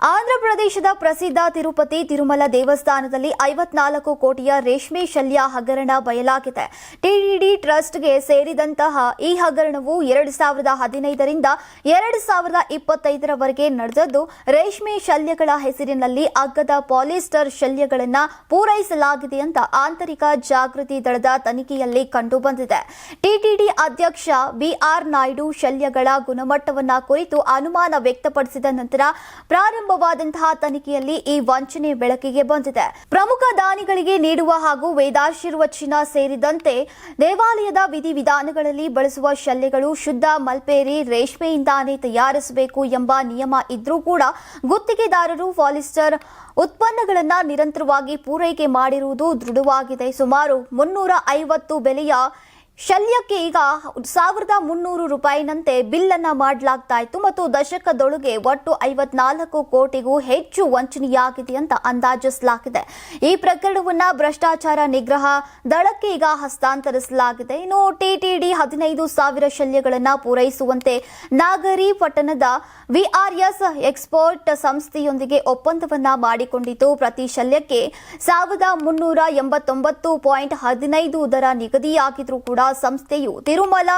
ಆಂಧ್ರಪ್ರದೇಶದ ಪ್ರಸಿದ್ಧ ತಿರುಪತಿ ತಿರುಮಲ ದೇವಸ್ಥಾನದಲ್ಲಿ 54 ಕೋಟಿಯ ರೇಷ್ಮೆ ಶಲ್ಯ ಹಗರಣ ಬಯಲಾಗಿದೆ. ಟಿಟಿಡಿ ಟ್ರಸ್ಟ್ಗೆ ಸೇರಿದಂತಹ ಈ ಹಗರಣವು 2015 ರಿಂದ 2025 ನಡೆದದ್ದು. ರೇಷ್ಮೆ ಶಲ್ಯಗಳ ಹೆಸರಿನಲ್ಲಿ ಅಗ್ಗದ ಪಾಲಿಸ್ಟರ್ ಶಲ್ಯಗಳನ್ನು ಪೂರೈಸಲಾಗಿದೆ ಅಂತ ಆಂತರಿಕ ಜಾಗೃತಿ ದಳದ ತನಿಖೆಯಲ್ಲಿ ಕಂಡುಬಂದಿದೆ. ಟಿಟಿಡಿ ಅಧ್ಯಕ್ಷ ಬಿಆರ್ ನಾಯ್ಡು ಶಲ್ಯಗಳ ಗುಣಮಟ್ಟವನ್ನ ಕುರಿತು ಅನುಮಾನ ವ್ಯಕ್ತಪಡಿಸಿದ ನಂತರ ಪ್ರಾರಂಭವಾದಂತಹ ತನಿಖೆಯಲ್ಲಿ ಈ ವಂಚನೆ ಬೆಳಕಿಗೆ ಬಂದಿದೆ. ಪ್ರಮುಖ ದಾನಿಗಳಿಗೆ ನೀಡುವ ಹಾಗೂ ವೇದಾಶೀರ್ವಚನ ಸೇರಿದಂತೆ ದೇವಾಲಯದ ವಿಧಿವಿಧಾನಗಳಲ್ಲಿ ಬಳಸುವ ಶಲ್ಯಗಳು ಶುದ್ಧ ಮಲ್ಪೇರಿ ರೇಷ್ಮೆಯಿಂದಾನೇ ತಯಾರಿಸಬೇಕು ಎಂಬ ನಿಯಮ ಇದ್ರೂ ಕೂಡ ಗುತ್ತಿಗೆದಾರರು ಪಾಲಿಸ್ಟರ್ ಉತ್ಪನ್ನಗಳನ್ನು ನಿರಂತರವಾಗಿ ಪೂರೈಕೆ ಮಾಡಿರುವುದು ದೃಢವಾಗಿದೆ. ಸುಮಾರು 350 ಬೆಲೆಯ ಶಲ್ಯಕ್ಕೆ ಈಗ 1300 ರೂಪಾಯಿನಂತೆ ಬಿಲ್ ಅನ್ನ ಮಾಡಲಾಗ್ತಾ ಇತ್ತು ಮತ್ತು ದಶಕದೊಳಗೆ ಒಟ್ಟು 54 ಕೋಟಿಗೂ ಹೆಚ್ಚು ವಂಚನೆಯಾಗಿದೆ ಅಂತ ಅಂದಾಜಿಸಲಾಗಿದೆ. ಈ ಪ್ರಕರಣವನ್ನ ಭ್ರಷ್ಟಾಚಾರ ನಿಗ್ರಹ ದಳಕ್ಕೆ ಈಗ ಹಸ್ತಾಂತರಿಸಲಾಗಿದೆ. ಇನ್ನು ಟಿಟಿಡಿ 15,000 ಶಲ್ಯಗಳನ್ನು ಪೂರೈಸುವಂತೆ ನಾಗರಿ ಪಟ್ಟಣದ ವಿಆರ್ಎಸ್ ಎಕ್ಸ್ಪೋರ್ಟ್ ಸಂಸ್ಥೆಯೊಂದಿಗೆ ಒಪ್ಪಂದವನ್ನ ಮಾಡಿಕೊಂಡಿತು. ಪ್ರತಿ ಶಲ್ಯಕ್ಕೆ 1389.15 ದರ ನಿಗದಿಯಾಗಿದ್ರೂ ಕೂಡ ಸಂಸ್ಥೆಯು ತಿರುಮಲ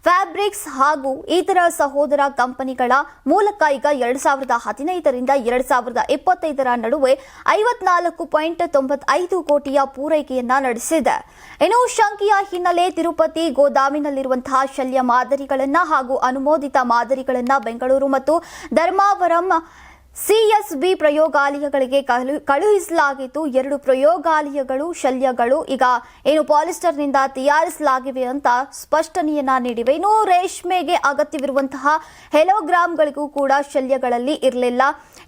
ಫ್ಯಾಬ್ರಿಕ್ಸ್ ಹಾಗೂ ಇತರ ಸಹೋದರ ಕಂಪನಿಗಳ ಮೂಲಕ ಈಗ 2015 ರಿಂದ 2025 ನಡುವೆ 54.95 ಕೋಟಿಯ ಪೂರೈಕೆಯನ್ನ ನಡೆಸಿದೆ. ಇನ್ನು ಶಂಕೆಯ ಹಿನ್ನೆಲೆ ತಿರುಪತಿ ಗೋದಾಮಿನಲ್ಲಿರುವಂತಹ ಶಲ್ಯ ಮಾದರಿಗಳನ್ನ ಹಾಗೂ ಅನುಮೋದಿತ ಮಾದರಿಗಳನ್ನ ಬೆಂಗಳೂರು ಮತ್ತು ಧರ್ಮಾವರಂ ಸಿಎಸ್ಬಿ ಪ್ರಯೋಗಾಲಯಗಳಿಗೆ ಕಳುಹಿಸಲಾಗಿತ್ತು. 2 ಪ್ರಯೋಗಾಲಯಗಳು ಶಲ್ಯಗಳು ಈಗ ಪಾಲಿಸ್ಟರ್ನಿಂದ ತಯಾರಿಸಲಾಗಿವೆ ಅಂತ ಸ್ಪಷ್ಟನೆಯನ್ನ ನೀಡಿವೆ. ಇನ್ನು ರೇಷ್ಮೆಗೆ ಅಗತ್ಯವಿರುವಂತಹ ಹೆಲೋಗ್ರಾಮ್ಗಳಿಗೂ ಕೂಡ ಶಲ್ಯಗಳಲ್ಲಿ ಇರಲಿಲ್ಲ.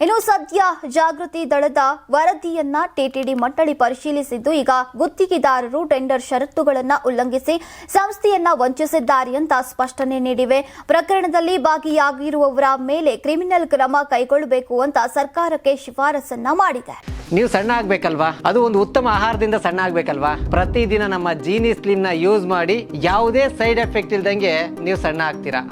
ಇನ್ನು ಸದ್ಯ ಜಾಗೃತಿ ದಳದ ವರದಿಯನ್ನ ಟಿಟಿಡಿ ಮಂಡಳಿ ಪರಿಶೀಲಿಸಿದ್ದು, ಈಗ ಗುತ್ತಿಗೆದಾರರು ಟೆಂಡರ್ ಷರತ್ತುಗಳನ್ನು ಉಲ್ಲಂಘಿಸಿ ಸಂಸ್ಥೆಯನ್ನ ವಂಚಿಸಿದ್ದಾರೆ ಅಂತ ಸ್ಪಷ್ಟನೆ ನೀಡಿವೆ. ಪ್ರಕರಣದಲ್ಲಿ ಭಾಗಿಯಾಗಿರುವವರ ಮೇಲೆ ಕ್ರಿಮಿನಲ್ ಕ್ರಮ ಕೈಗೊಳ್ಳಬೇಕು ಅಂತ ಸರ್ಕಾರಕ್ಕೆ ಶಿಫಾರಸನ್ನ ಮಾಡಿದೆ. ನೀವು ಸಣ್ಣ ಆಗ್ಬೇಕಲ್ವಾ? ಅದು ಒಂದು ಉತ್ತಮ ಆಹಾರದಿಂದ ಸಣ್ಣ ಆಗ್ಬೇಕಲ್ವಾ? ಪ್ರತಿದಿನ ನಮ್ಮ ಜೀನಿ ಸ್ಲಿಮ್ ನ ಯೂಸ್ ಮಾಡಿ ಯಾವುದೇ ಸೈಡ್ ಎಫೆಕ್ಟ್ ಇಲ್ದಂಗೆ ನೀವು ಸಣ್ಣ ಆಗ್ತೀರಾ.